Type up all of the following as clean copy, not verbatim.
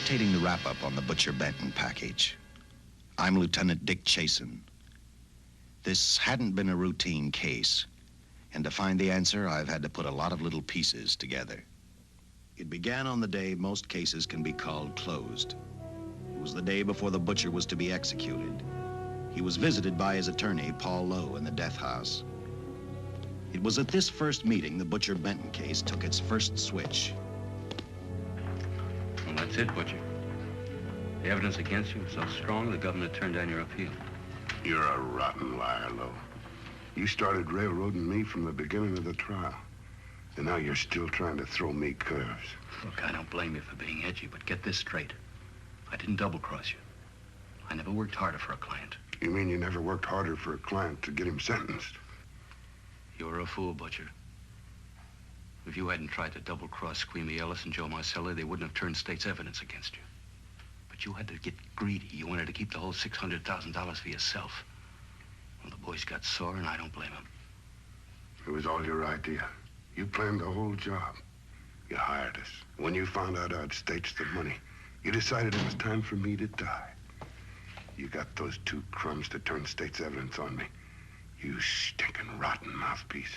dictating the wrap-up on the Butcher Benton package. I'm Lieutenant Dick Chasen. This hadn't been a routine case, and to find the answer, I've had to put a lot of little pieces together. It began on the day most cases can be called closed. It was the day before the butcher was to be executed. He was visited by his attorney, Paul Lowe, in the death house. It was at this first meeting the Butcher Benton case took its first switch. Well, that's it, Butcher. The evidence against you was so strong, the governor turned down your appeal. You're a rotten liar, Lowe. You started railroading me from the beginning of the trial. And now you're still trying to throw me curves. Look, I don't blame you for being edgy, but get this straight. I didn't double-cross you. I never worked harder for a client. You mean you never worked harder for a client to get him sentenced? You were a fool, Butcher. If you hadn't tried to double-cross Squeamy Ellis and Joe Marcelli, they wouldn't have turned state's evidence against you. But you had to get greedy. You wanted to keep the whole $600,000 for yourself. Well, the boys got sore, and I don't blame them. It was all your idea. You planned the whole job. You hired us. When you found out I'd staged the money, you decided it was time for me to die. You got those two crumbs to turn state's evidence on me. You stinking rotten mouthpiece.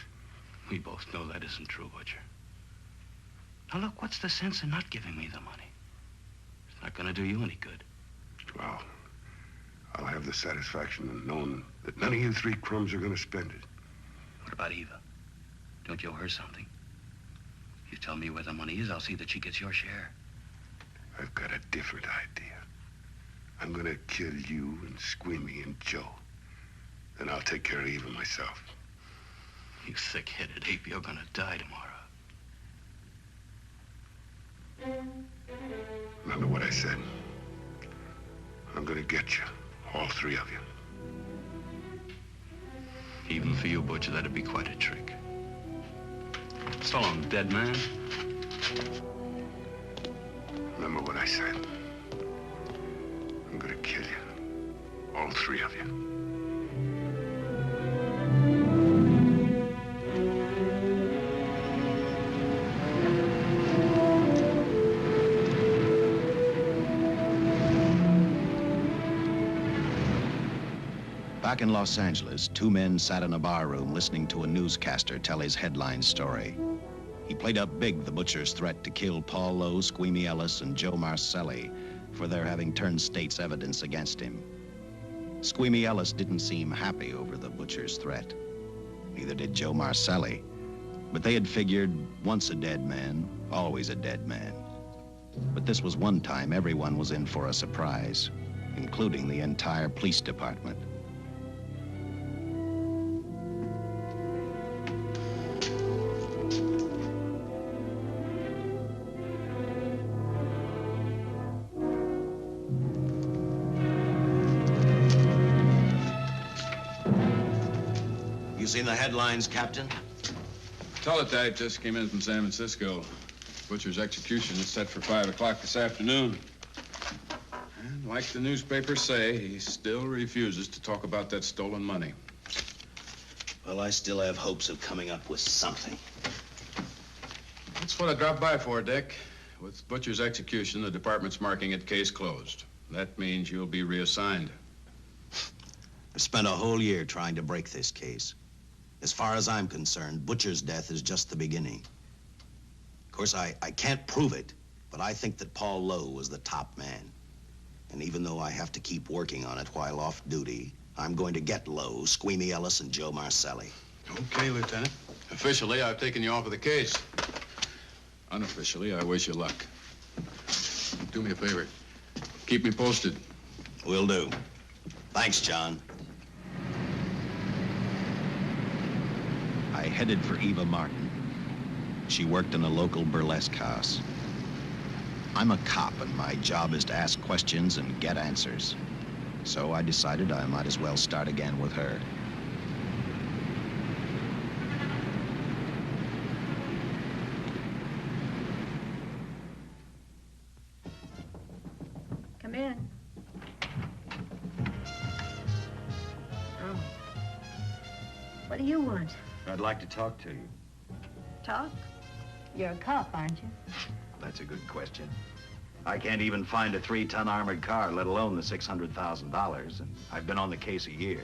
We both know that isn't true, Butcher. Now, look, what's the sense in not giving me the money? It's not going to do you any good. Well, I'll have the satisfaction of knowing that none of you three crumbs are going to spend it. What about Eva? Don't you owe her something? If you tell me where the money is, I'll see that she gets your share. I've got a different idea. I'm going to kill you and Squeamy and Joe. Then I'll take care of Eva myself. You thick-headed ape, you're going to die tomorrow. Remember what I said? I'm going to get you, all three of you. Even for you, Butcher, that'd be quite a trick. So long, dead man. Remember what I said. I'm going to kill you, all three of you. Back in Los Angeles, two men sat in a barroom listening to a newscaster tell his headline story. He played up big the butcher's threat to kill Paul Lowe, Squeamy Ellis, and Joe Marcelli for their having turned state's evidence against him. Squeamy Ellis didn't seem happy over the butcher's threat. Neither did Joe Marcelli. But they had figured, once a dead man, always a dead man. But this was one time everyone was in for a surprise, including the entire police department. You seen the headlines, Captain? Teletype just came in from San Francisco. Butcher's execution is set for 5 o'clock this afternoon. And like the newspapers say, he still refuses to talk about that stolen money. Well, I still have hopes of coming up with something. That's what I dropped by for, Dick. With Butcher's execution, the department's marking it case closed. That means you'll be reassigned. I've spent a whole year trying to break this case. As far as I'm concerned, Butcher's death is just the beginning. Of course, I can't prove it, but I think that Paul Lowe was the top man. And even though I have to keep working on it while off duty, I'm going to get Lowe, Squeamy Ellis, and Joe Marcelli. Okay, Lieutenant. Officially, I've taken you off of the case. Unofficially, I wish you luck. Do me a favor. Keep me posted. Will do. Thanks, John. I headed for Eva Martin. She worked in a local burlesque house. I'm a cop, and my job is to ask questions and get answers. So I decided I might as well start again with her. Come in. Oh. What do you want? I'd like to talk to you. Talk? You're a cop, aren't you? That's a good question. I can't even find a 3-ton armored car, let alone the $600,000, and I've been on the case a year.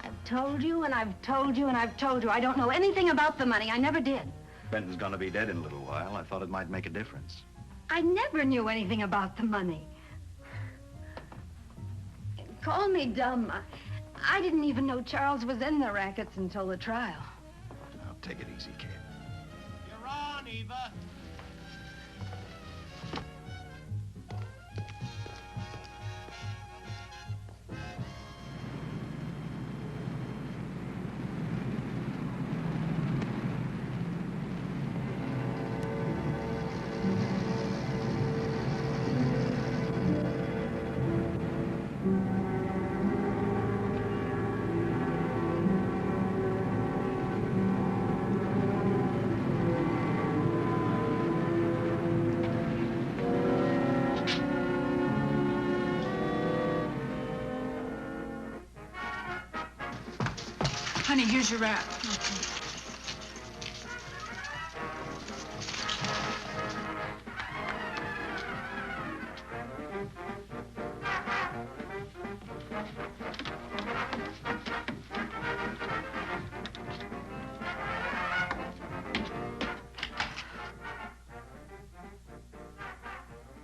I've told you, and I've told you, and I've told you. I don't know anything about the money. I never did. Benton's gonna be dead in a little while. I thought it might make a difference. I never knew anything about the money. Call me dumb. I didn't even know Charles was in the rackets until the trial. Now, take it easy, kid. You're on, Eva. Honey, here's your wrap.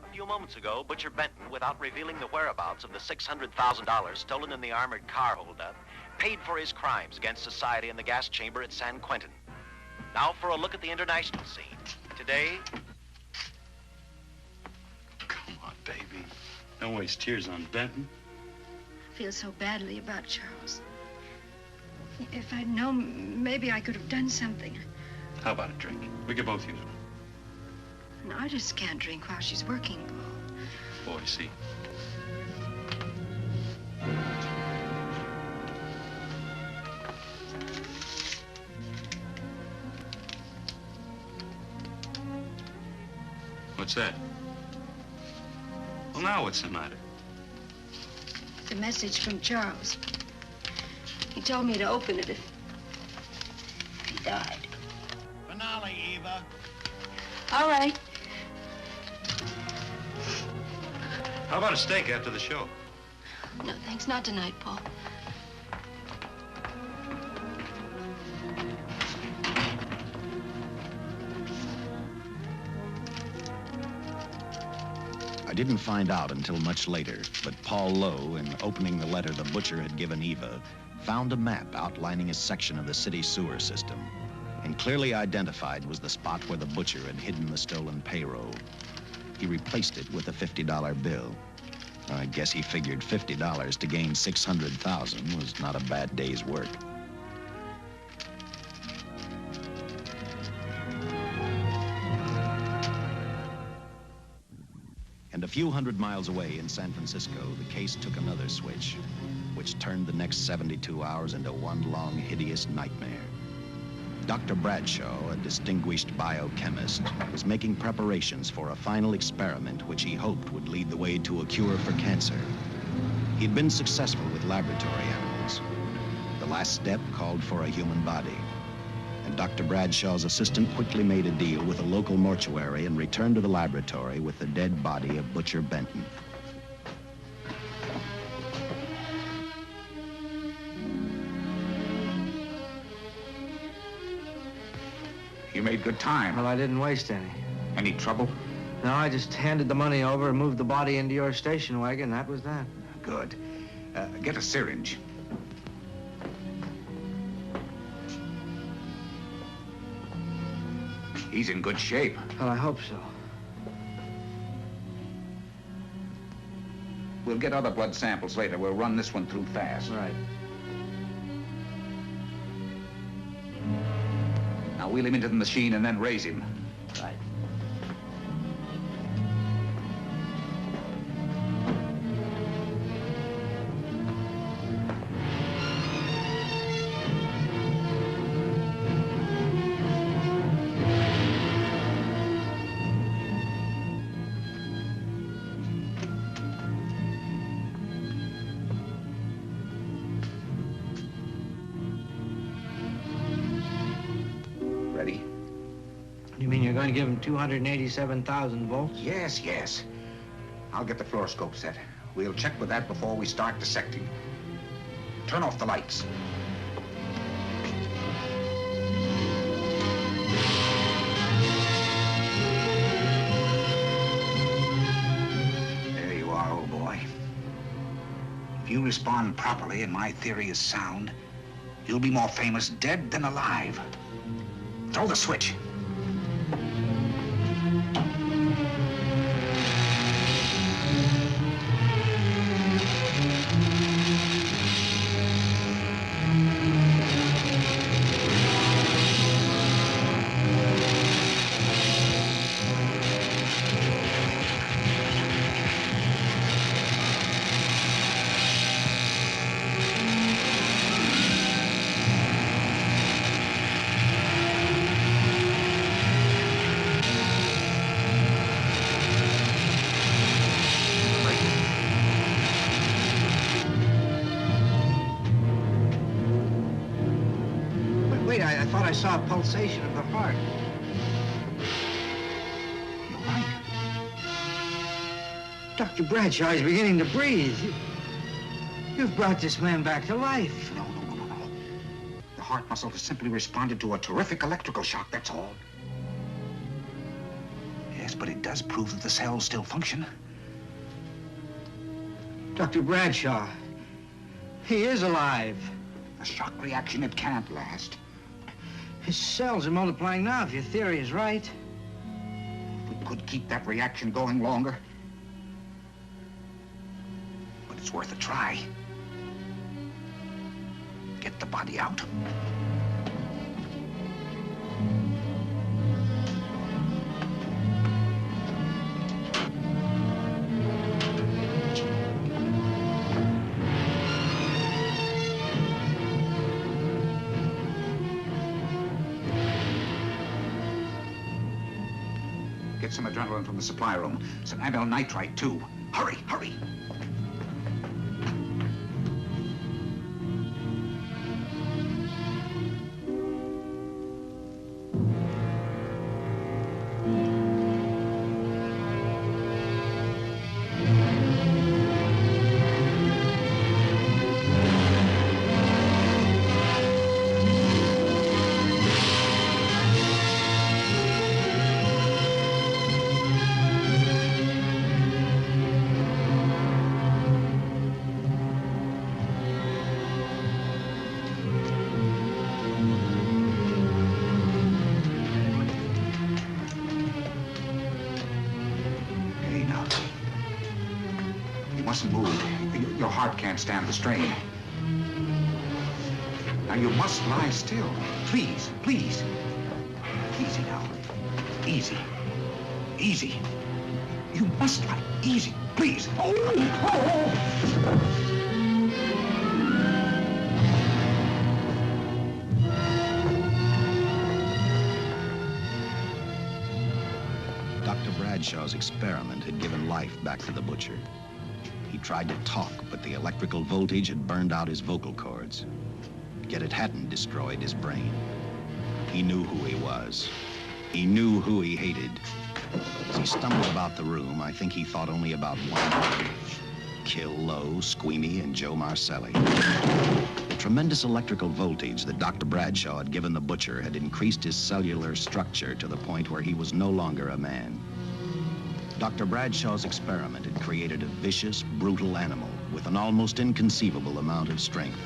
A few moments ago, Butcher Benton, without revealing the whereabouts of the $600,000 stolen in the armored car holdup, paid for his crimes against society in the gas chamber at San Quentin. Now for a look at the international scene. Today... Come on, baby. Don't waste tears on Benton. I feel so badly about Charles. If I'd known, maybe I could have done something. How about a drink? We could both use one. An artist can't drink while she's working, Paul. Boy, see. What's that? Well, now what's the matter? It's a message from Charles. He told me to open it if he died. Finale, Eva. All right. How about a steak after the show? No, thanks. Not tonight, Paul. I didn't find out until much later, but Paul Lowe, in opening the letter the butcher had given Eva, found a map outlining a section of the city sewer system, and clearly identified was the spot where the butcher had hidden the stolen payroll. He replaced it with a $50 bill. I guess he figured $50 to gain $600,000 was not a bad day's work. And a few hundred miles away in San Francisco, the case took another switch, which turned the next 72 hours into one long, hideous nightmare. Dr. Bradshaw, a distinguished biochemist, was making preparations for a final experiment which he hoped would lead the way to a cure for cancer. He'd been successful with laboratory animals. The last step called for a human body. And Dr. Bradshaw's assistant quickly made a deal with a local mortuary and returned to the laboratory with the dead body of Butcher Benton. You made good time. Well, I didn't waste any. Any trouble? No, I just handed the money over and moved the body into your station wagon. That was that. Good. Get a syringe. He's in good shape. Well, I hope so. We'll get other blood samples later. We'll run this one through fast. Right. Now wheel him into the machine and then raise him. Right. You mean you're going to give him 287,000 volts? Yes, yes. I'll get the fluoroscope set. We'll check with that before we start dissecting. Turn off the lights. There you are, old boy. If you respond properly and my theory is sound, you'll be more famous dead than alive. Throw the switch. Wait, I thought I saw a pulsation of the heart. You're right. Dr. Bradshaw is beginning to breathe. You've brought this man back to life. No. The heart muscle has simply responded to a terrific electrical shock, that's all. Yes, but it does prove that the cells still function. Dr. Bradshaw, he is alive. A shock reaction, it can't last. His cells are multiplying now, if your theory is right. We could keep that reaction going longer. But it's worth a try. Get the body out. Get some adrenaline from the supply room. Some amyl nitrite, too. Hurry, hurry. Mustn't move. Your heart can't stand the strain. Now, you must lie still. Please, please. Easy now. Easy. Easy. You must lie. Easy, please. Oh! Dr. Bradshaw's experiment had given life back to the butcher. He tried to talk, but the electrical voltage had burned out his vocal cords. Yet it hadn't destroyed his brain. He knew who he was. He knew who he hated. As he stumbled about the room, I think he thought only about one: kill Lowe, Squeamy, and Joe Marcelli. The tremendous electrical voltage that Dr. Bradshaw had given the butcher had increased his cellular structure to the point where he was no longer a man. Dr. Bradshaw's experiment had created a vicious, brutal animal with an almost inconceivable amount of strength.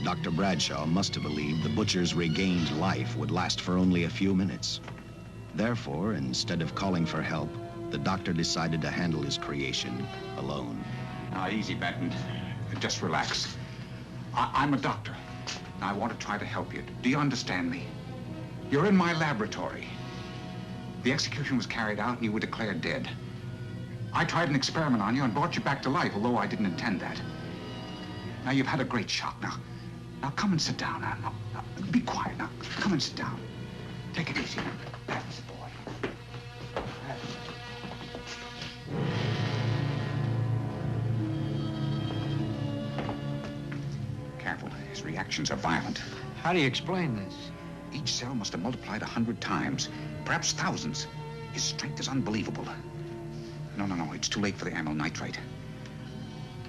Dr. Bradshaw must have believed the butcher's regained life would last for only a few minutes. Therefore, instead of calling for help, the doctor decided to handle his creation alone. Now, easy, Benton. Just relax. I'm a doctor. I want to try to help you. Do you understand me? You're in my laboratory. The execution was carried out and you were declared dead. I tried an experiment on you and brought you back to life, although I didn't intend that. Now, you've had a great shock. Now come and sit down. Now, be quiet. Now, come and sit down. Take it easy. That's the boy. Careful. His reactions are violent. How do you explain this? Each cell must have multiplied 100 times. perhaps thousands. His strength is unbelievable. No, it's too late for the amyl nitrite.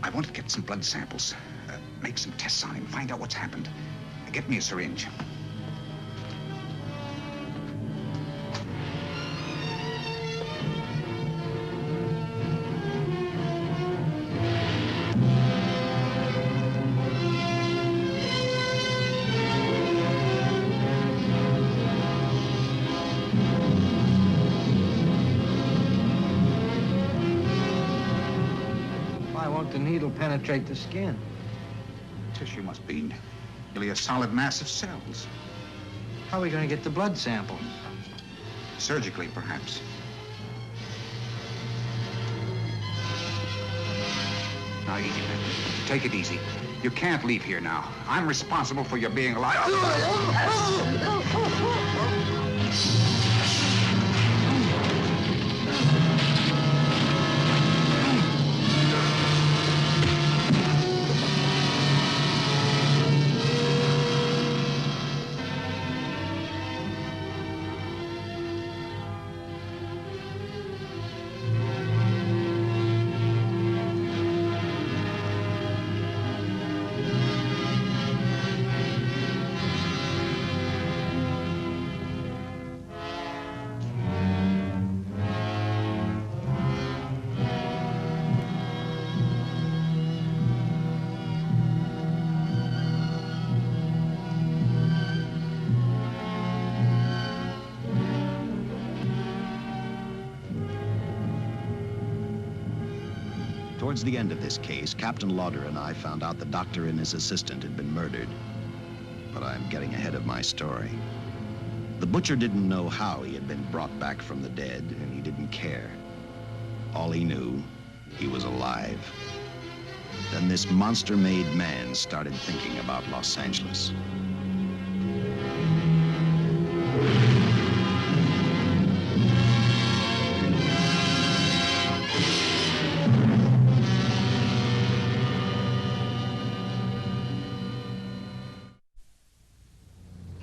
I want to get some blood samples, make some tests on him, find out what's happened. Get me a syringe. The needle penetrate the skin. The tissue must be nearly a solid mass of cells. How are we going to get the blood sample? Surgically, perhaps. Now, easy, Benton. Take it easy. You can't leave here now. I'm responsible for your being alive. Towards the end of this case, Captain Lauder and I found out the doctor and his assistant had been murdered. But I'm getting ahead of my story. The butcher didn't know how he had been brought back from the dead, and he didn't care. All he knew, he was alive. Then this monster-made man started thinking about Los Angeles.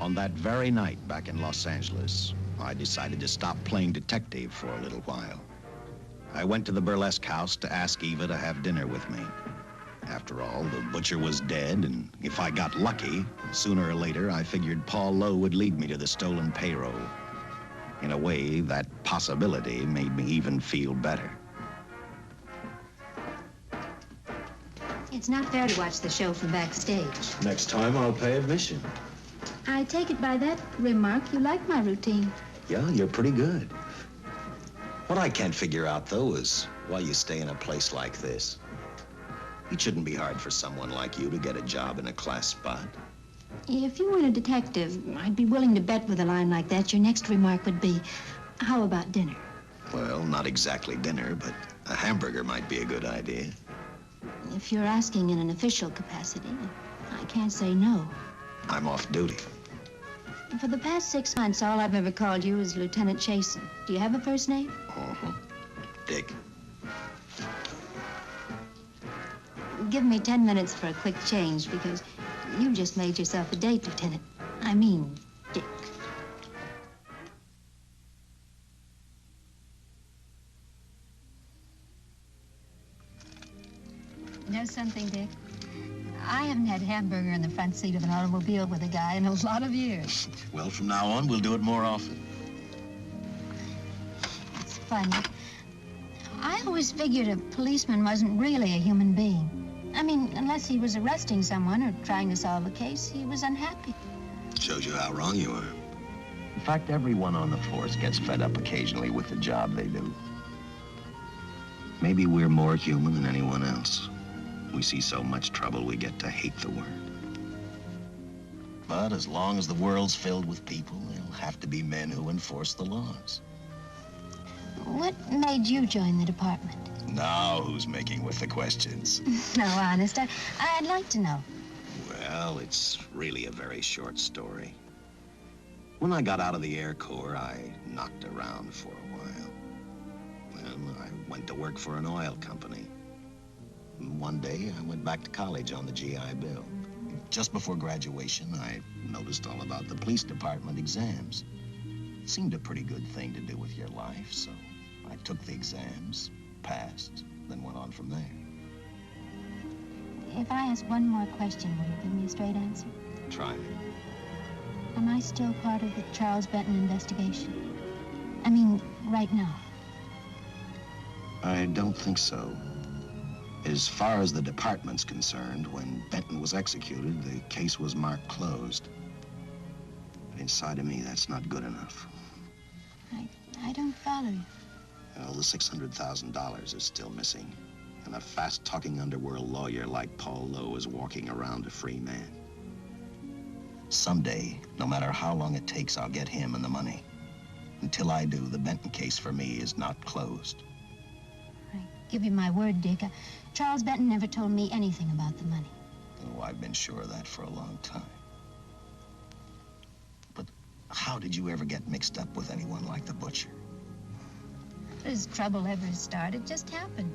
On that very night back in Los Angeles, I decided to stop playing detective for a little while. I went to the burlesque house to ask Eva to have dinner with me. After all, the butcher was dead, and if I got lucky, sooner or later, I figured Paul Lowe would lead me to the stolen payroll. In a way, that possibility made me even feel better. It's not fair to watch the show from backstage. Next time, I'll pay admission. I take it by that remark you like my routine. Yeah, you're pretty good. What I can't figure out, though, is why you stay in a place like this. It shouldn't be hard for someone like you to get a job in a class spot. If you weren't a detective, I'd be willing to bet with a line like that your next remark would be, how about dinner? Well, not exactly dinner, but a hamburger might be a good idea. If you're asking in an official capacity, I can't say no. I'm off duty. For the past 6 months, all I've ever called you is Lieutenant Chasen. Do you have a first name? Uh-huh. Dick. Give me 10 minutes for a quick change, because you just made yourself a date, Lieutenant. I mean, Dick. Know something, Dick? I haven't had hamburger in the front seat of an automobile with a guy in a lot of years. Well, from now on, we'll do it more often. It's funny. I always figured a policeman wasn't really a human being. I mean, unless he was arresting someone or trying to solve a case, he was unhappy. Shows you how wrong you are. In fact, everyone on the force gets fed up occasionally with the job they do. Maybe we're more human than anyone else. We see so much trouble, we get to hate the word. But as long as the world's filled with people, there'll have to be men who enforce the laws. What made you join the department? Now who's making with the questions? No, honest, I'd like to know. Well, it's really a very short story. When I got out of the Air Corps, I knocked around for a while. Well, I went to work for an oil company. One day, I went back to college on the GI Bill. Just before graduation, I noticed all about the police department exams. Seemed a pretty good thing to do with your life, so I took the exams, passed, then went on from there. If I ask one more question, will you give me a straight answer? Try me. Am I still part of the Charles Benton investigation? I mean, right now. I don't think so. As far as the department's concerned, when Benton was executed, the case was marked closed. But inside of me, that's not good enough. I don't follow you. Well, the $600,000 is still missing. And a fast-talking underworld lawyer like Paul Lowe is walking around a free man. Someday, no matter how long it takes, I'll get him and the money. Until I do, the Benton case for me is not closed. I give you my word, Dick. Charles Benton never told me anything about the money. Oh, I've been sure of that for a long time. But how did you ever get mixed up with anyone like the butcher? As trouble ever started, it just happened.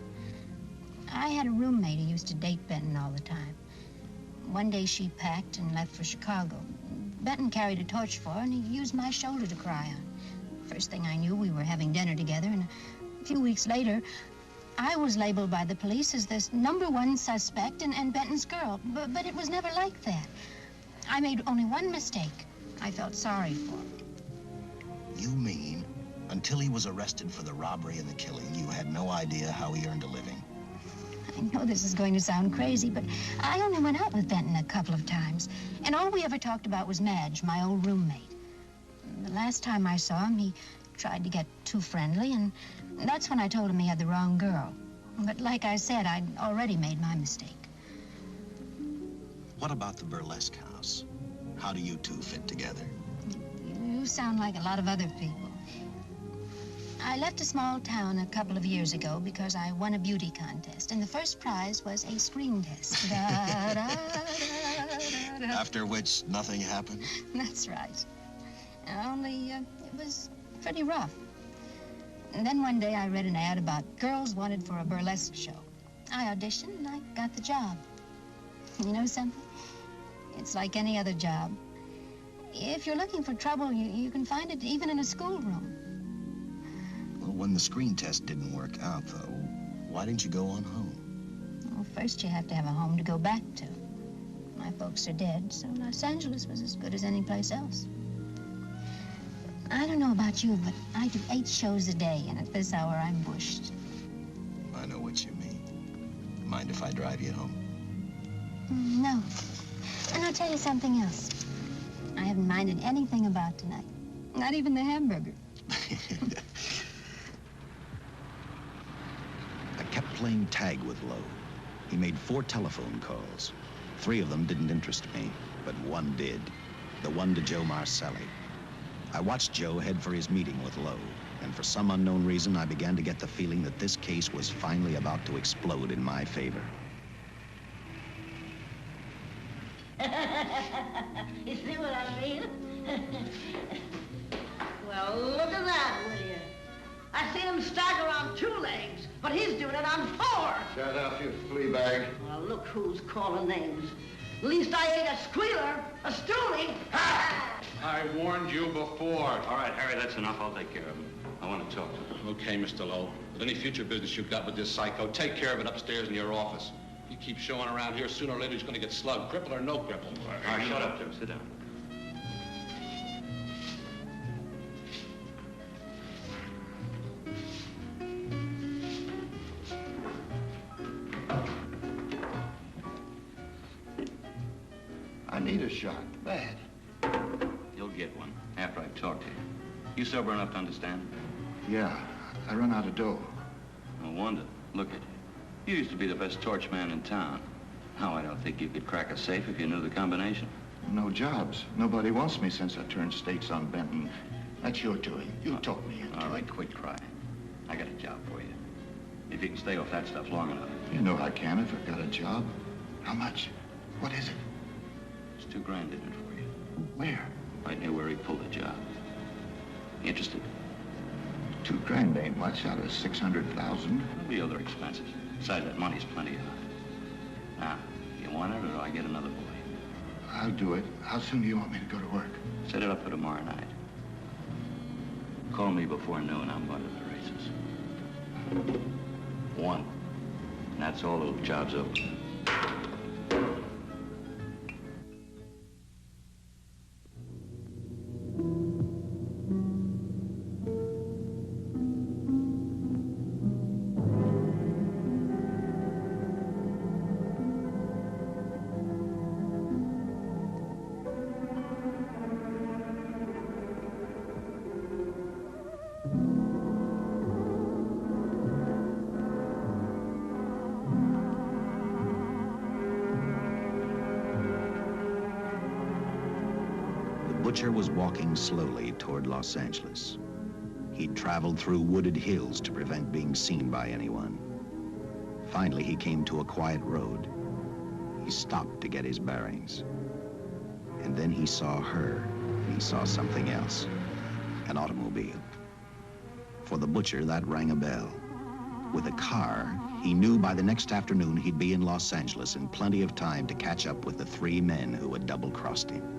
I had a roommate who used to date Benton all the time. One day she packed and left for Chicago. Benton carried a torch for her, and he used my shoulder to cry on. First thing I knew, we were having dinner together, and a few weeks later, I was labeled by the police as this #1 suspect and Benton's girl. But it was never like that. I made only one mistake. I felt sorry for him. You mean, until he was arrested for the robbery and the killing, you had no idea how he earned a living? I know this is going to sound crazy, but I only went out with Benton a couple of times. And all we ever talked about was Madge, my old roommate. The last time I saw him, he tried to get too friendly, and that's when I told him he had the wrong girl. But like I said, I'd already made my mistake. What about the burlesque house? How do you two fit together? You sound like a lot of other people. I left a small town a couple of years ago because I won a beauty contest, and the first prize was a screen test. Da, da, da, da, da. After which, nothing happened? That's right. Only, it was pretty rough. And then one day I read an ad about girls wanted for a burlesque show. I auditioned and I got the job. You know something? It's like any other job. If you're looking for trouble, you can find it even in a schoolroom. Well, when the screen test didn't work out, though, why didn't you go on home? Well, first you have to have a home to go back to. My folks are dead, so Los Angeles was as good as any place else. I don't know about you, but I do 8 shows a day, and at this hour I'm bushed. I know what you mean. Mind if I drive you home? No. And I'll tell you something else. I haven't minded anything about tonight. Not even the hamburger. I kept playing tag with Lowe. He made 4 telephone calls. 3 of them didn't interest me, but one did. The one to Joe Marcelli. I watched Joe head for his meeting with Lowe, and for some unknown reason, I began to get the feeling that this case was finally about to explode in my favor. You see what I mean? Well, look at that, will you? I see him stagger on 2 legs, but he's doing it on 4. Shut up, you flea bag. Well, look who's calling names. At least I ain't a squealer, a stoolie. I warned you before. All right, Harry, that's enough. I'll take care of him. I want to talk to him. Okay, Mr. Lowe. With any future business you've got with this psycho, take care of it upstairs in your office. If you keep showing around here, sooner or later he's going to get slugged, cripple or no cripple. All right, shut up, Joe. Sit down. I need a shot. Bad. You'll get one after I've talked to you. You sober enough to understand? Yeah, I run out of dough. No wonder. Look at you. You used to be the best torch man in town. Now I don't think you could crack a safe if you knew the combination. No jobs. Nobody wants me since I turned stakes on Benton. That's your doing. You told me into All right, it. quit crying. I got a job for you. If you can stay off that stuff long enough. You know I can if I've got a job. How much? What is it? There's $2 grand in it for you. Where? Right near where he pulled the job. Interested? $2 grand ain't much out of 600,000. There'll be other expenses. Besides, that money's plenty of. Now, you want it, or do I get another boy? I'll do it. How soon do you want me to go to work? Set it up for tomorrow night. Call me before noon. I'm going to the races. 1. And that's all. The job's over. The butcher was walking slowly toward Los Angeles. He'd traveled through wooded hills to prevent being seen by anyone. Finally, he came to a quiet road. He stopped to get his bearings. And then he saw her, and he saw something else, an automobile. For the butcher, that rang a bell. With a car, he knew by the next afternoon he'd be in Los Angeles in plenty of time to catch up with the 3 men who had double-crossed him.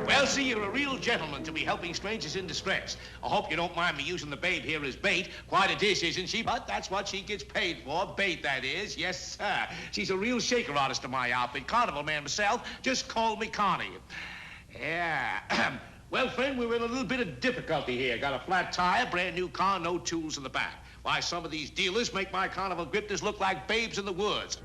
Well, see, you're a real gentleman to be helping strangers in distress. I hope you don't mind me using the babe here as bait. Quite a dish, isn't she? But that's what she gets paid for. Bait, that is. Yes, sir. She's a real shaker artist of my outfit. Carnival man myself. Just call me Connie. Yeah. Well, friend, we're in a little bit of difficulty here. Got a flat tire, brand new car, no tools in the back. Why, some of these dealers make my carnival grifters look like babes in the woods.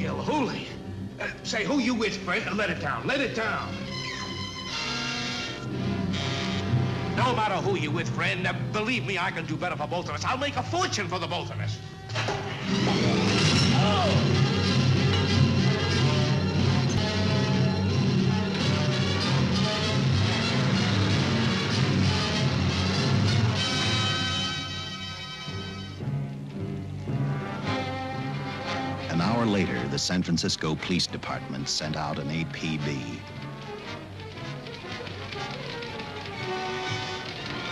Holy. Say, who you with, friend? Let it down. Let it down. No matter who you with, friend, believe me, I can do better for both of us. I'll make a fortune for the both of us. Oh! An hour later, the San Francisco Police Department sent out an APB.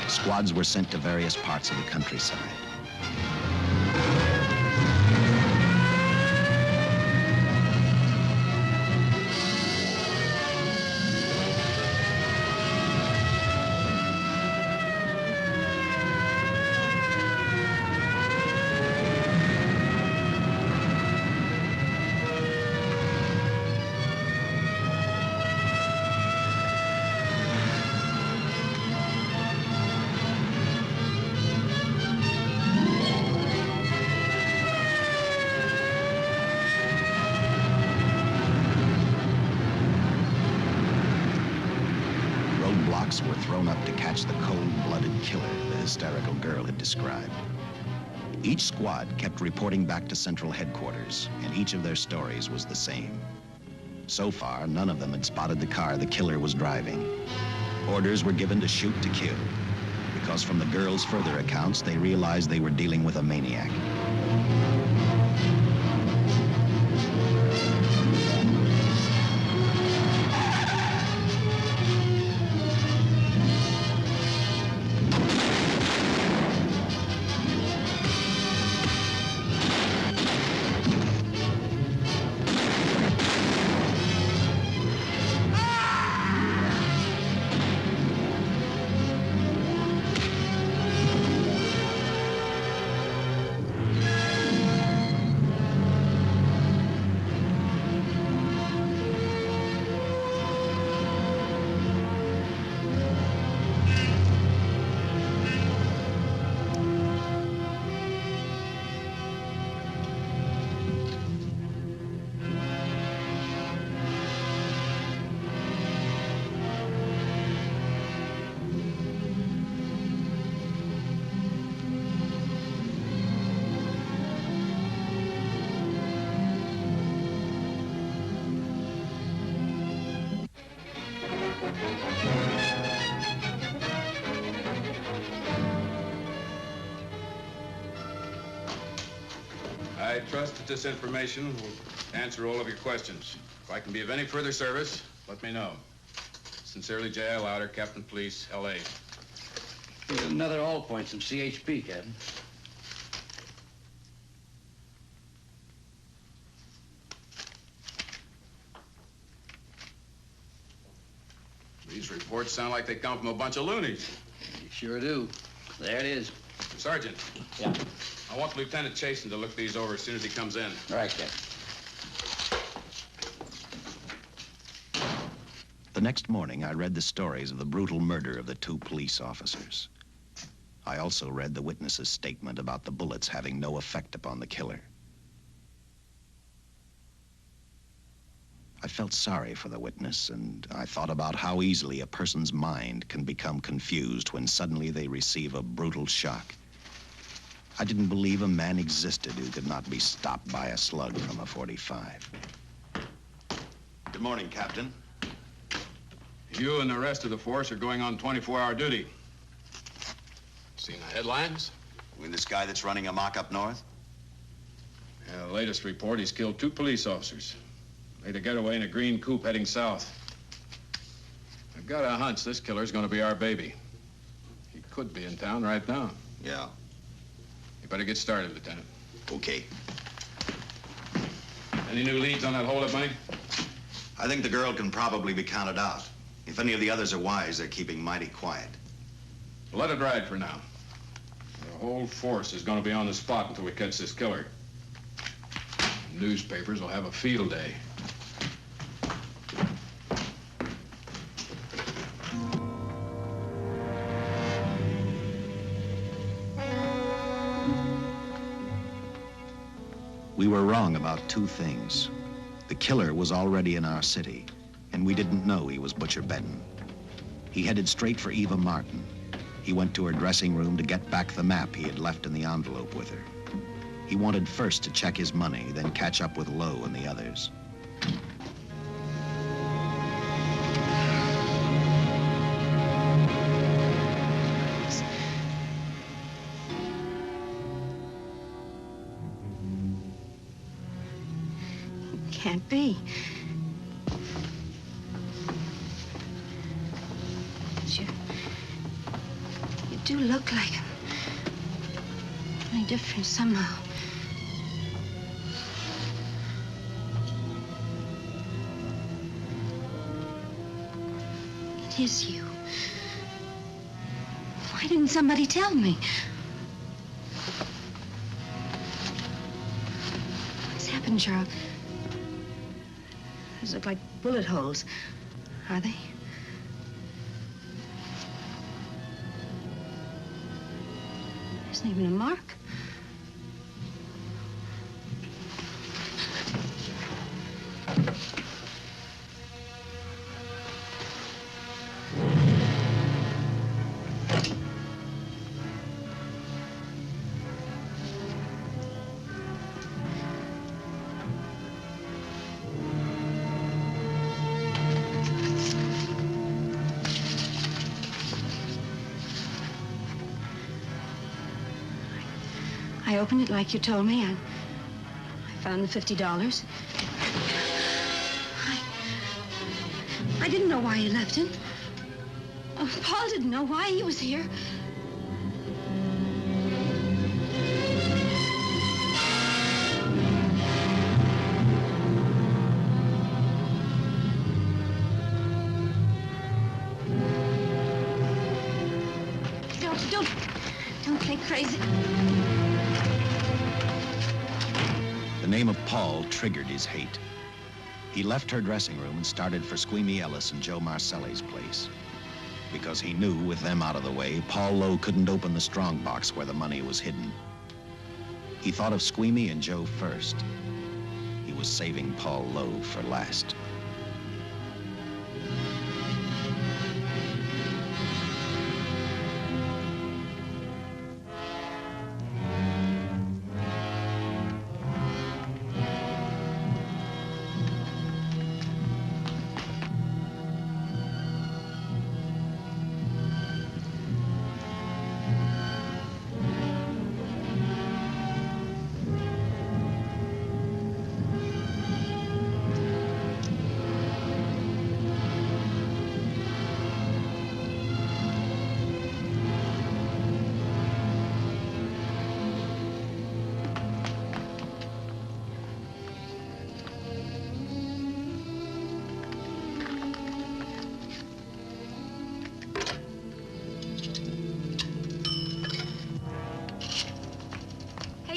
Squads were sent to various parts of the countryside. Were thrown up to catch the cold-blooded killer the hysterical girl had described. Each squad kept reporting back to Central Headquarters, and each of their stories was the same. So far, none of them had spotted the car the killer was driving. Orders were given to shoot to kill, because from the girls' further accounts, they realized they were dealing with a maniac. I trust that this information will answer all of your questions. If I can be of any further service, let me know. Sincerely, J.I. Louder, Captain Police, L.A. Here's another all points from CHP, Captain. These reports sound like they come from a bunch of loonies. You sure do. There it is. Sergeant. Yeah. I want Lieutenant Chasen to look these over as soon as he comes in. All right, Captain. The next morning, I read the stories of the brutal murder of the 2 police officers. I also read the witness's statement about the bullets having no effect upon the killer. I felt sorry for the witness, and I thought about how easily a person's mind can become confused when suddenly they receive a brutal shock. I didn't believe a man existed who could not be stopped by a slug from a .45. Good morning, Captain. You and the rest of the force are going on 24-hour duty. Seen the headlines? You mean this guy that's running amok up north? Yeah, the latest report, he's killed 2 police officers. Made a getaway in a green coupe heading south. I've got a hunch this killer's gonna be our baby. He could be in town right now. Yeah. You better get started, Lieutenant. Okay. Any new leads on that holdup money? I think the girl can probably be counted out. If any of the others are wise, they're keeping mighty quiet. Let it ride for now. The whole force is gonna be on the spot until we catch this killer. Newspapers will have a field day. We were wrong about 2 things. The killer was already in our city, and we didn't know he was Butcher Benton. He headed straight for Eva Martin. He went to her dressing room to get back the map he had left in the envelope with her. He wanted first to check his money, then catch up with Lowe and the others. Can't be. But you do look like him. Only different somehow. It is you. Why didn't somebody tell me? What's happened, Charles? Those look like bullet holes. Are they? There isn't even a mark. I opened it like you told me. I found the $50. I didn't know why he left it. Oh, Paul didn't know why he was here. Don't think crazy. The name of Paul triggered his hate. He left her dressing room and started for Squeamy Ellis and Joe Marcelli's place. Because he knew, with them out of the way, Paul Lowe couldn't open the strong box where the money was hidden. He thought of Squeamy and Joe first. He was saving Paul Lowe for last.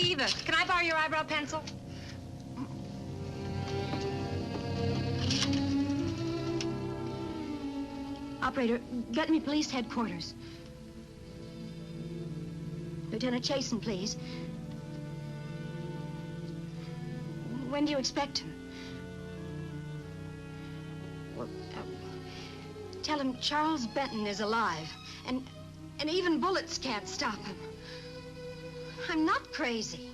Eva, can I borrow your eyebrow pencil? Operator, get me police headquarters. Lieutenant Chasen, please. When do you expect him? Well, tell him Charles Benton is alive, and even bullets can't stop him. I'm not crazy.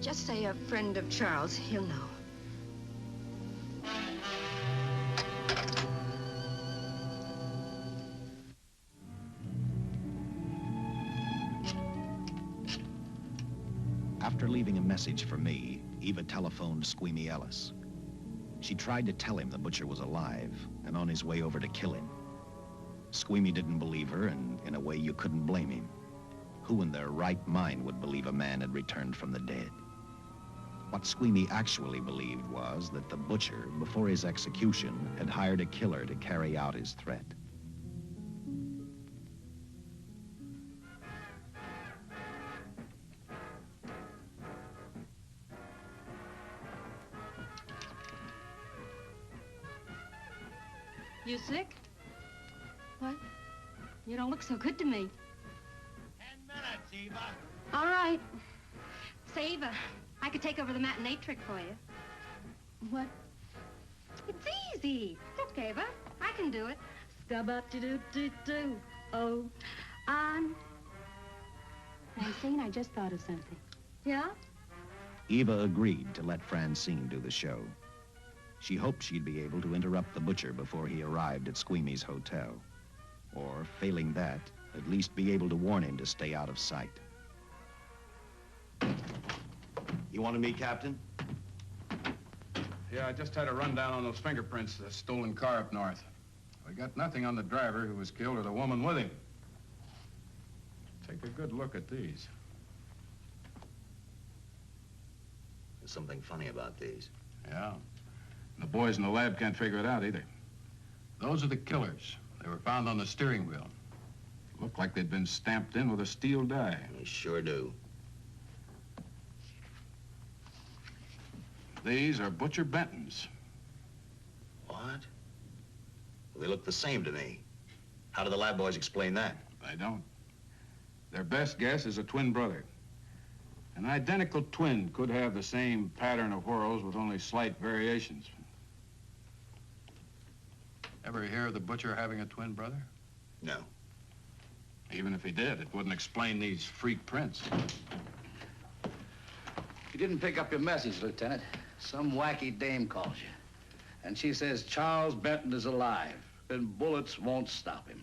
Just say a friend of Charles. He'll know. After leaving a message for me, Eva telephoned Squeamy Ellis. She tried to tell him the butcher was alive and on his way over to kill him. Squeamy didn't believe her, and in a way you couldn't blame him. Who in their right mind would believe a man had returned from the dead? What Squeamy actually believed was that the butcher, before his execution, had hired a killer to carry out his threat. You sick? What? You don't look so good to me. 10 minutes, Eva. All right. Say, Eva, I could take over the matinee trick for you. What? It's easy. Look, Eva, I can do it. Scabba-doo-doo-doo-doo. Oh, Francine, I just thought of something. Yeah? Eva agreed to let Francine do the show. She hoped she'd be able to interrupt the butcher before he arrived at Squeamy's hotel. Or, failing that, at least be able to warn him to stay out of sight. You wanted me, Captain? Yeah, I just had a rundown on those fingerprints, the stolen car up north. We got nothing on the driver who was killed or the woman with him. Take a good look at these. There's something funny about these. Yeah. The boys in the lab can't figure it out either. Those are the killers. They were found on the steering wheel. Looked like they'd been stamped in with a steel die. They sure do. These are Butcher Benton's. What? Well, they look the same to me. How do the lab boys explain that? They don't. Their best guess is a twin brother. An identical twin could have the same pattern of whorls with only slight variations. Ever hear of the butcher having a twin brother? No. Even if he did, it wouldn't explain these freak prints. You didn't pick up your message, Lieutenant. Some wacky dame calls you. And she says Charles Benton is alive, and bullets won't stop him.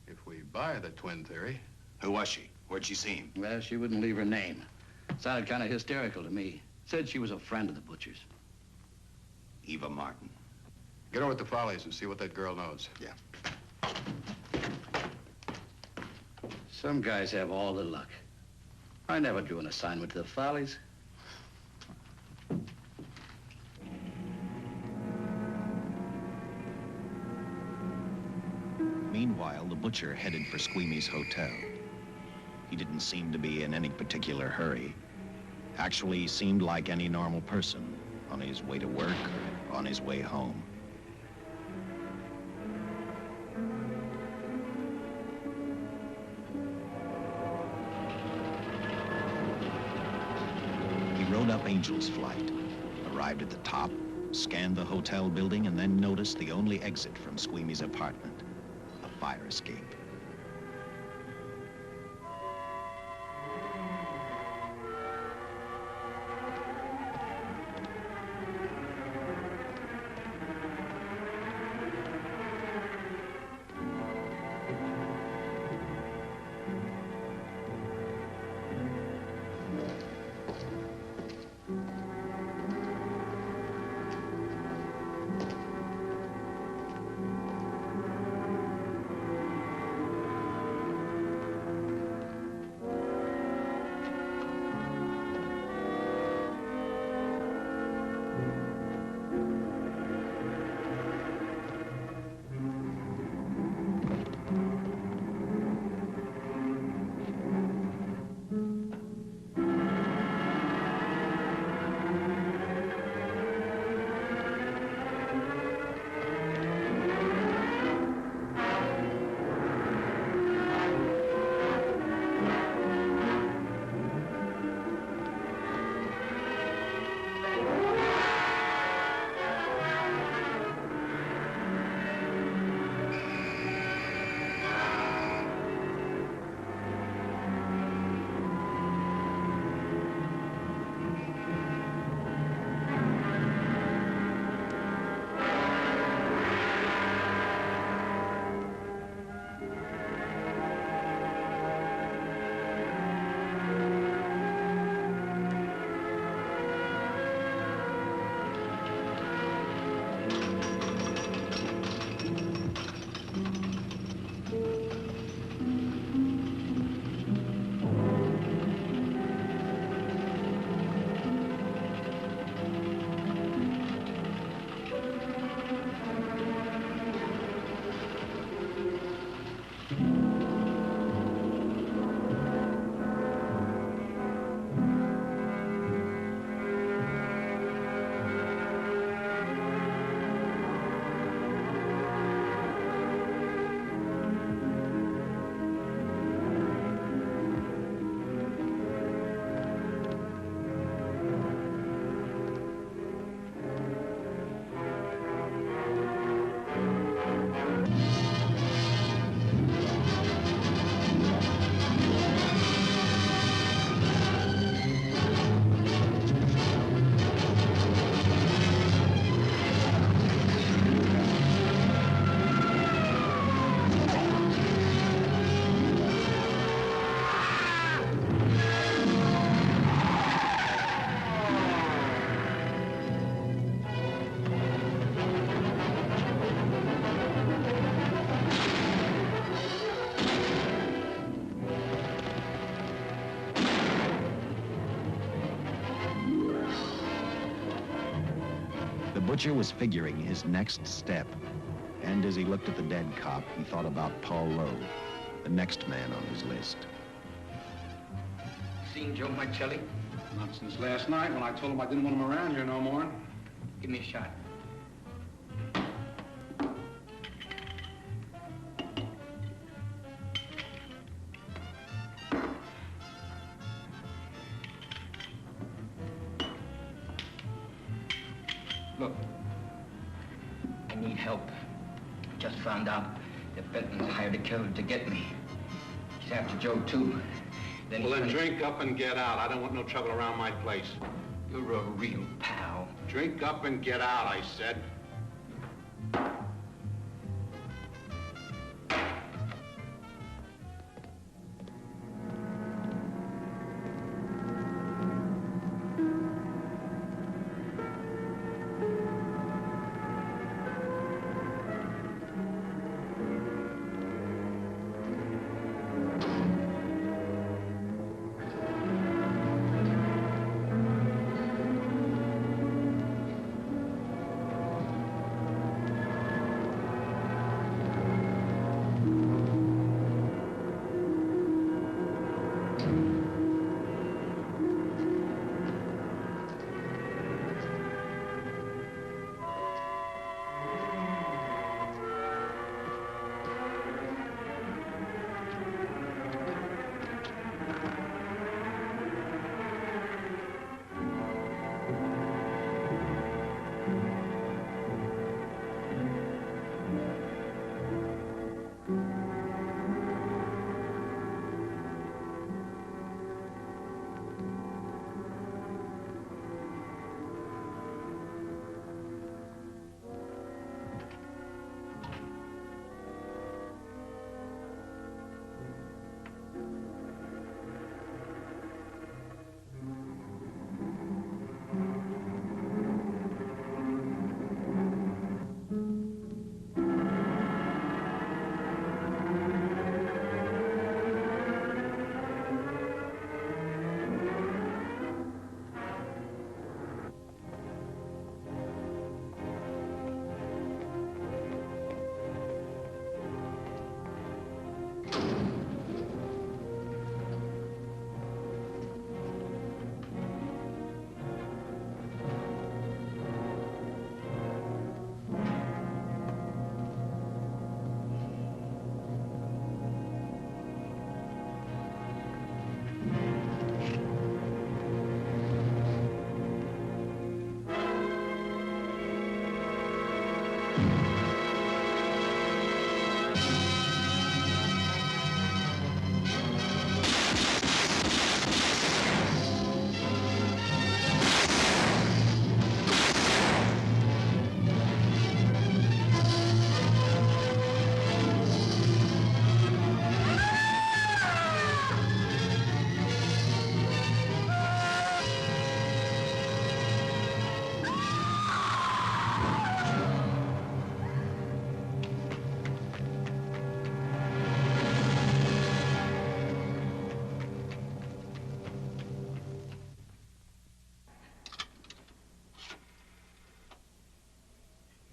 If we buy the twin theory... Who was she? Where'd she see him? Well, she wouldn't leave her name. Sounded kind of hysterical to me. Said she was a friend of the butcher's. Eva Martin. Get over at the Follies and see what that girl knows. Yeah. Some guys have all the luck. I never drew an assignment to the Follies. Meanwhile, the butcher headed for Squeamy's hotel. He didn't seem to be in any particular hurry. Actually, he seemed like any normal person, on his way to work or on his way home. He rode up Angel's Flight, arrived at the top, scanned the hotel building, and then noticed the only exit from Squeamy's apartment, a fire escape. Butcher was figuring his next step. And as he looked at the dead cop, he thought about Paul Lowe, the next man on his list. Seen Joe Marcelli? Not since last night when I told him I didn't want him around here no more. Give me a shot. Look, I need help. Just found out that Benton's hired a killer to get me. He's after Joe, too. Well, then drink up and get out. I don't want no trouble around my place. You're a real pal. Drink up and get out, I said.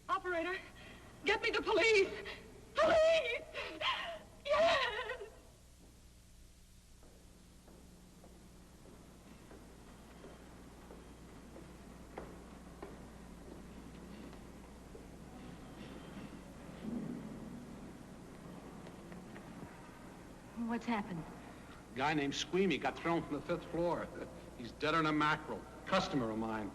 Operator, get me the police! Police! Yes! What's happened? A guy named Squeamy got thrown from the 5th floor. He's dead on a mackerel. Customer of mine.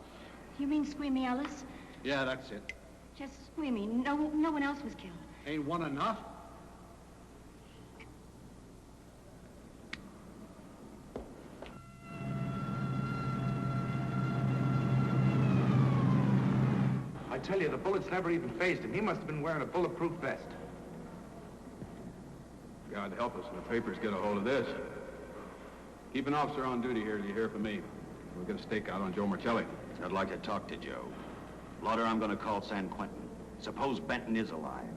You mean Squeamy Ellis? Yeah, that's it. Just Squeamy. No one else was killed. Ain't one enough? I tell you, the bullets never even phased him. He must have been wearing a bulletproof vest. God help us when the papers get a hold of this. Keep an officer on duty here till you hear from me. We'll get a stakeout on Joe Marcelli. I'd like to talk to Joe. Lauder, I'm going to call San Quentin. Suppose Benton is alive.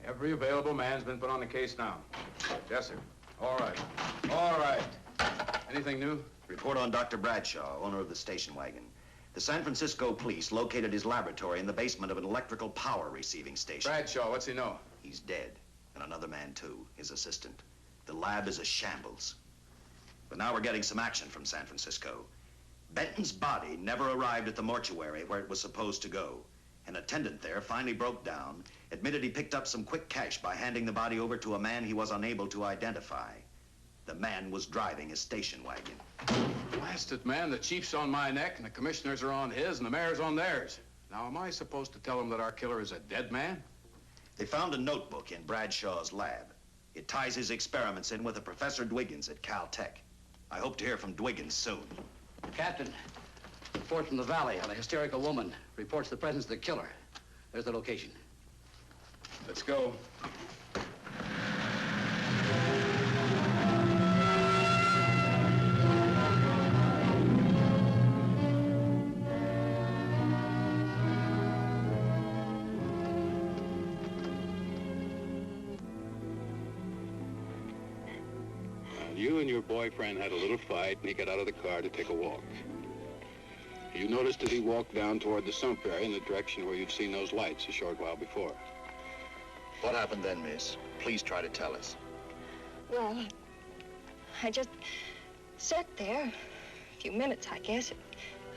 Every available man's been put on the case now. Yes, sir. All right. All right. Anything new? Report on Dr. Bradshaw, owner of the station wagon. The San Francisco police located his laboratory in the basement of an electrical power receiving station. Bradshaw, what's he know? He's dead. And another man, too, his assistant. The lab is a shambles. But now we're getting some action from San Francisco. Benton's body never arrived at the mortuary where it was supposed to go. An attendant there finally broke down, admitted he picked up some quick cash by handing the body over to a man he was unable to identify. The man was driving a station wagon. Blasted man, the chief's on my neck, and the commissioners are on his, and the mayor's on theirs. Now, am I supposed to tell them that our killer is a dead man? They found a notebook in Bradshaw's lab. It ties his experiments in with a Professor Dwiggins at Caltech. I hope to hear from Dwiggins soon. Captain, report from the valley on a hysterical woman. Reports the presence of the killer. There's the location. Let's go. You and your boyfriend had a little fight, and he got out of the car to take a walk. You noticed that he walked down toward the sump area in the direction where you'd seen those lights a short while before. What happened then, miss? Please try to tell us. Well, I just sat there a few minutes, I guess.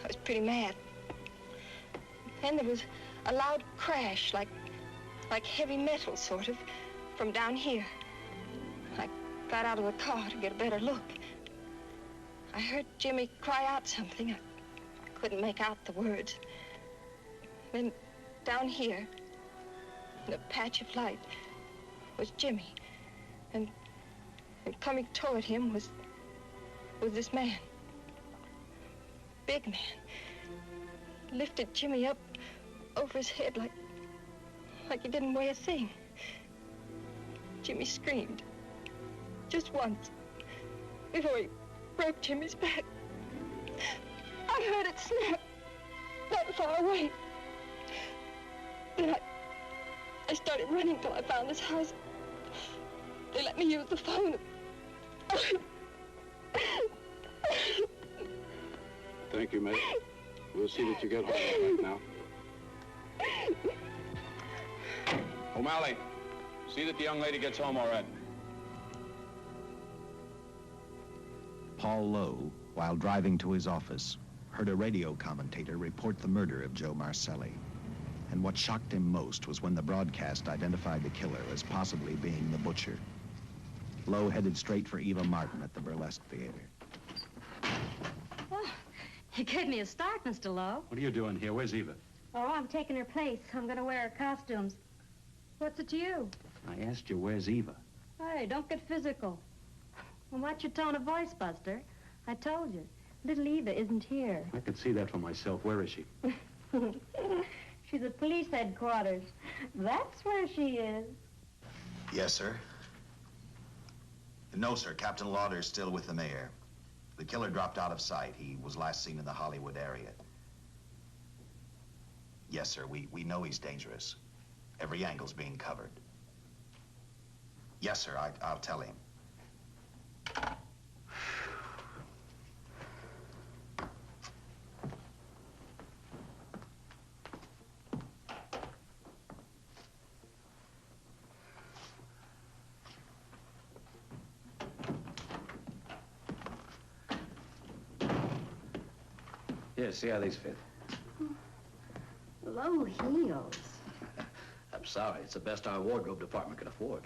I was pretty mad. Then there was a loud crash, like heavy metal, sort of, from down here. I got out of the car to get a better look. I heard Jimmy cry out something. I couldn't make out the words. Then down here, in a patch of light, was Jimmy. And coming toward him was this man. Big man. Lifted Jimmy up over his head like he didn't weigh a thing. Jimmy screamed. Just once, before he broke Jimmy's back. I heard it snap, not far away. Then I started running till I found this house. They let me use the phone. Thank you, mate. We'll see that you get home right now. O'Malley, see that the young lady gets home all right. Paul Lowe, while driving to his office, heard a radio commentator report the murder of Joe Marcelli. And what shocked him most was when the broadcast identified the killer as possibly being the butcher. Lowe headed straight for Eva Martin at the Burlesque Theater. Oh, you gave me a start, Mr. Lowe. What are you doing here? Where's Eva? Oh, I'm taking her place. I'm going to wear her costumes. What's it to you? I asked you, where's Eva? Hey, don't get physical. Well, watch your tone of voice, Buster. I told you. Little Eva isn't here. I can see that for myself. Where is she? She's at police headquarters. That's where she is. Yes, sir. No, sir. Captain Lauder's still with the mayor. The killer dropped out of sight. He was last seen in the Hollywood area. Yes, sir. We know he's dangerous. Every angle's being covered. Yes, sir. I'll tell him. Here, see how these fit. Low heels. I'm sorry. It's the best our wardrobe department can afford.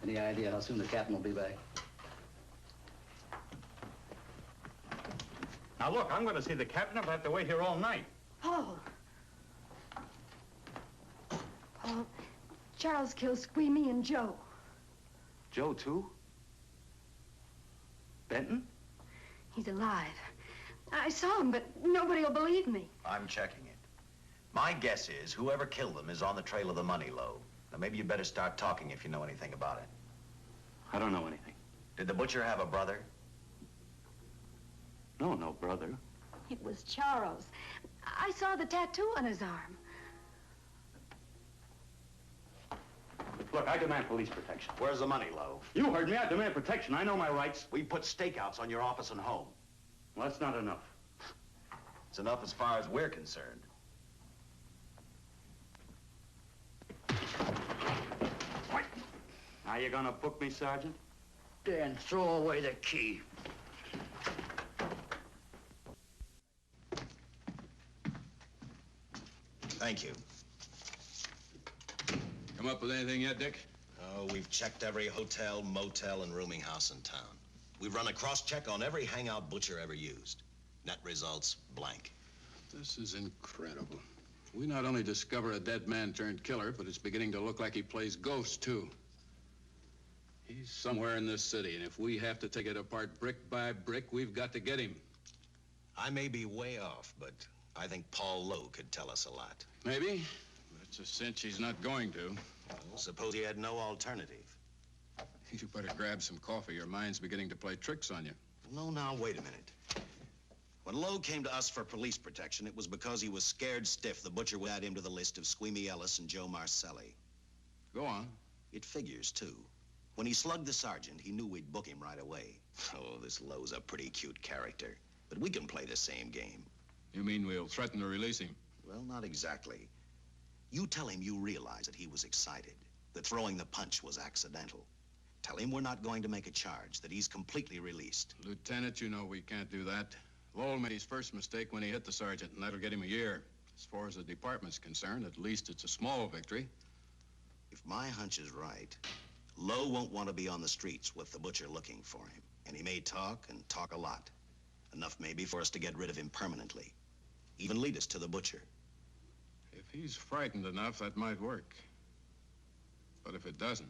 Any idea how soon the captain will be back? Now, look, I'm going to see the captain. I'll have to wait here all night. Paul. Paul, Charles killed Squeamy and Joe. Joe, too? Benton? He's alive. I saw him, but nobody will believe me. I'm checking it. My guess is whoever killed them is on the trail of the money, Lowe. Now, maybe you better start talking if you know anything about it. I don't know anything. Did the butcher have a brother? No, no brother. It was Charles. I saw the tattoo on his arm. Look, I demand police protection. Where's the money, Lowe? You heard me. I demand protection. I know my rights. We put stakeouts on your office and home. Well, that's not enough. It's enough as far as we're concerned. Now you gonna book me, Sergeant? Dan, throw away the key. Thank you. Come up with anything yet, Dick? Oh, we've checked every hotel, motel, and rooming house in town. We've run a cross-check on every hangout Butcher ever used. Net results, blank. This is incredible. We not only discover a dead man turned killer, but it's beginning to look like he plays ghost, too. He's somewhere in this city, and if we have to take it apart brick by brick, we've got to get him. I may be way off, but I think Paul Lowe could tell us a lot. Maybe, but it's a cinch he's not going to. Well, suppose he had no alternative. You better grab some coffee. Your mind's beginning to play tricks on you. No, now, wait a minute. When Lowe came to us for police protection, it was because he was scared stiff the Butcher would add him to the list of Squeamy Ellis and Joe Marcelli. Go on. It figures, too. When he slugged the sergeant, he knew we'd book him right away. Oh, this Lowe's a pretty cute character. But we can play the same game. You mean we'll threaten to release him? Well, not exactly. You tell him you realize that he was excited, that throwing the punch was accidental. Tell him we're not going to make a charge, that he's completely released. Lieutenant, you know we can't do that. Lowell made his first mistake when he hit the sergeant, and that'll get him a year. As far as the department's concerned, at least it's a small victory. If my hunch is right, Lowe won't want to be on the streets with the Butcher looking for him. And he may talk, and talk a lot. Enough maybe for us to get rid of him permanently. Even lead us to the Butcher. If he's frightened enough, that might work. But if it doesn't...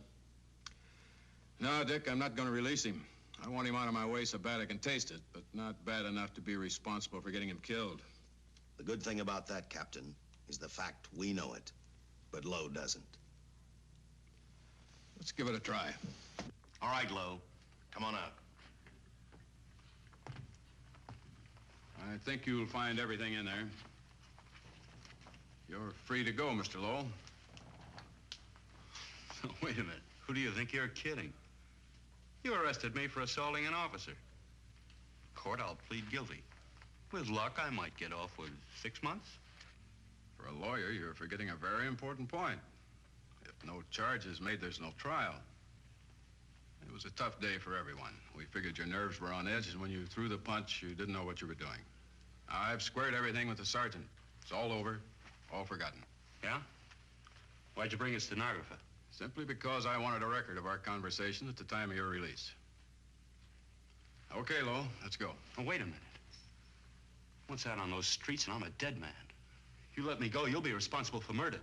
No, Dick, I'm not going to release him. I want him out of my way so bad I can taste it, but not bad enough to be responsible for getting him killed. The good thing about that, Captain, is the fact we know it, but Lowe doesn't. Let's give it a try. All right, Lowe. Come on out. I think you'll find everything in there. You're free to go, Mr. Lowell. Wait a minute. Who do you think you're kidding? You arrested me for assaulting an officer. Court, I'll plead guilty. With luck, I might get off with 6 months. For a lawyer, you're forgetting a very important point. If no charge is made, there's no trial. It was a tough day for everyone. We figured your nerves were on edge, and when you threw the punch, you didn't know what you were doing. I've squared everything with the sergeant. It's all over, all forgotten. Yeah? Why'd you bring a stenographer? Simply because I wanted a record of our conversation at the time of your release. Okay, Lowell, let's go. Oh, wait a minute. Once out on those streets and I'm a dead man. You let me go, you'll be responsible for murder.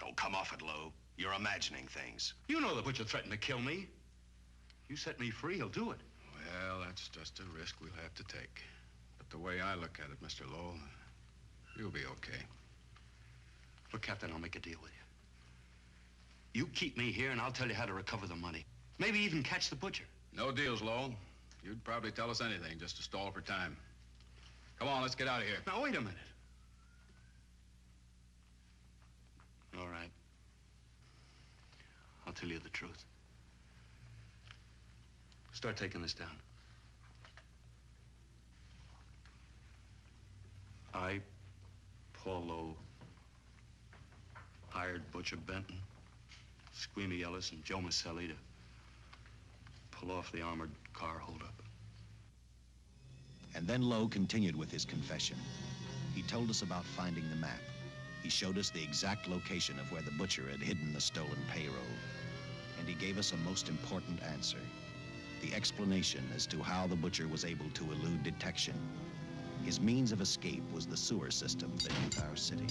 Oh, come off it, Lowe. You're imagining things. You know the Butcher threatened to kill me. You set me free, he'll do it. Well, that's just a risk we'll have to take. But the way I look at it, Mr. Lowell, you'll be okay. Look, Captain, I'll make a deal with you. You keep me here and I'll tell you how to recover the money. Maybe even catch the Butcher. No deals, Lowell. You'd probably tell us anything just to stall for time. Come on, let's get out of here. Now, wait a minute. All right. I'll tell you the truth. Start taking this down. I, Paul Lowe, hired Butcher Benton, Squeamy Ellis, and Joe Marcelli to pull off the armored car holdup. And then Lowe continued with his confession. He told us about finding the map. He showed us the exact location of where the Butcher had hidden the stolen payroll. And he gave us a most important answer. The explanation as to how the Butcher was able to elude detection. His means of escape was the sewer system beneath our city.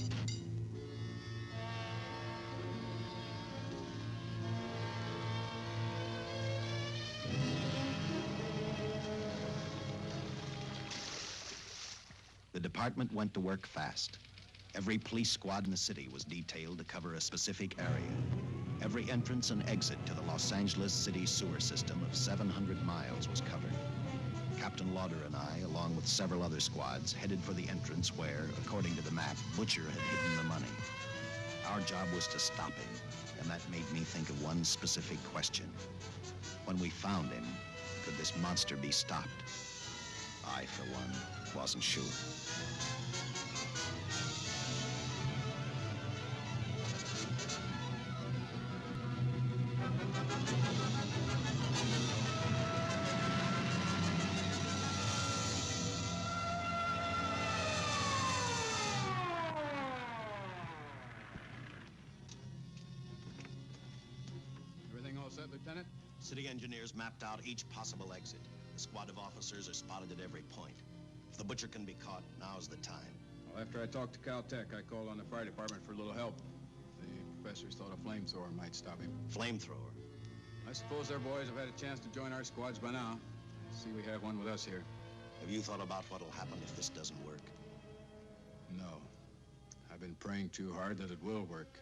The department went to work fast. Every police squad in the city was detailed to cover a specific area. Every entrance and exit to the Los Angeles city sewer system of 700 miles was covered. Captain Lauder and I, along with several other squads, headed for the entrance where, according to the map, Butcher had hidden the money. Our job was to stop him, and that made me think of one specific question. When we found him, could this monster be stopped? I, for one, wasn't sure. Everything all set, Lieutenant? City engineers mapped out each possible exit. A squad of officers are spotted at every point. If the butcher can be caught, now's the time. Well, after I talked to Caltech, I called on the fire department for a little help. The professors thought a flamethrower might stop him. Flamethrower? I suppose their boys have had a chance to join our squads by now. See, we have one with us here. Have you thought about what'll happen if this doesn't work? No. I've been praying too hard that it will work.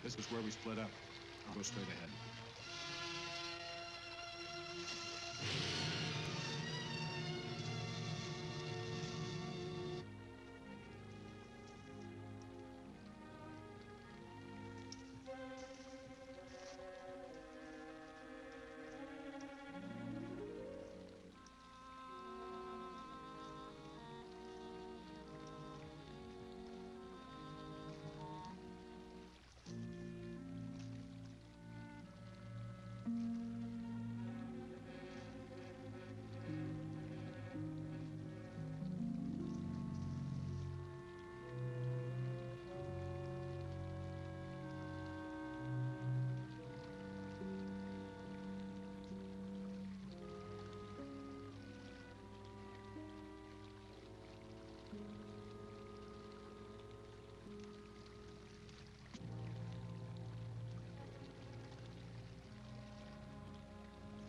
This is where we split up. I'll go straight ahead.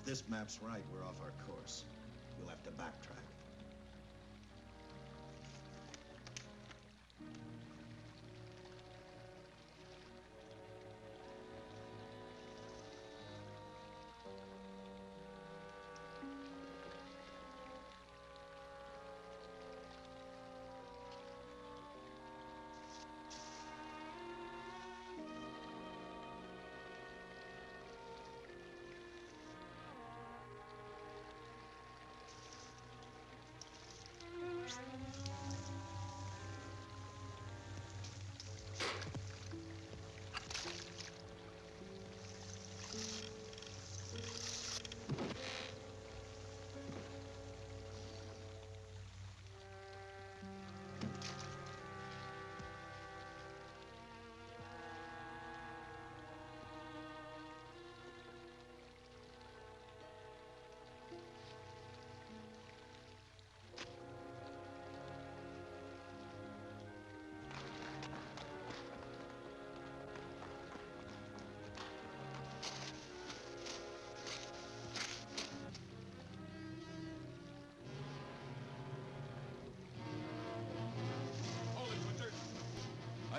If this map's right, we're off our course. We'll have to backtrack.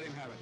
Let him have it.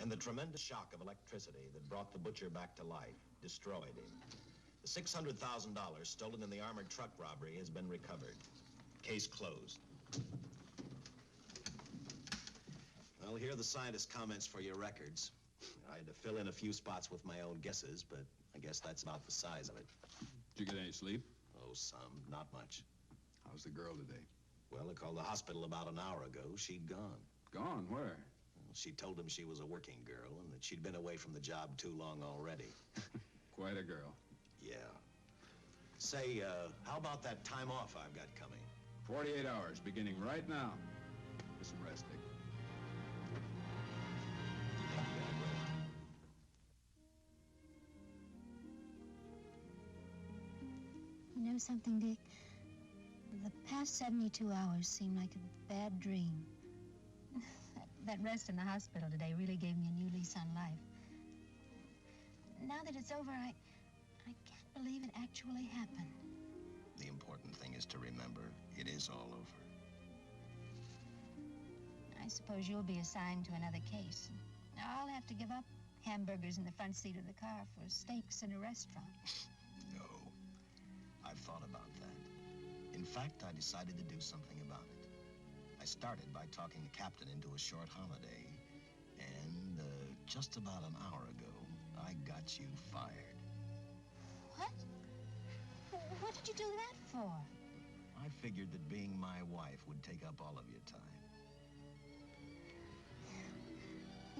And the tremendous shock of electricity that brought the butcher back to life destroyed him. The $600,000 stolen in the armored truck robbery has been recovered. Case closed. Well, here are the scientist's comments for your records. I had to fill in a few spots with my own guesses, but I guess that's about the size of it. Did you get any sleep? Oh, some. Not much. How's the girl today? Well, they called the hospital about an hour ago. She'd gone. Gone? Where? Well, she told them she was a working girl and that she'd been away from the job too long already. Quite a girl. Yeah. Say, how about that time off I've got coming? 48 hours, beginning right now. Get some rest, Dick. know something, Dick? The past 72 hours seem like a bad dream. That rest in the hospital today really gave me a new lease on life. Now that it's over, I can't believe it actually happened. The important thing is to remember it is all over. I suppose you'll be assigned to another case. I'll have to give up hamburgers in the front seat of the car for steaks in a restaurant. No, I've thought about that. In fact, I decided to do something about it. I started by talking the captain into a short holiday, and just about an hour ago, I got you fired. What? What did you do that for? I figured that being my wife would take up all of your time.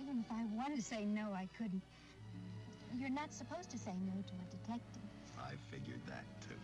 Even if I wanted to say no, I couldn't. You're not supposed to say no to a detective. I figured that, too.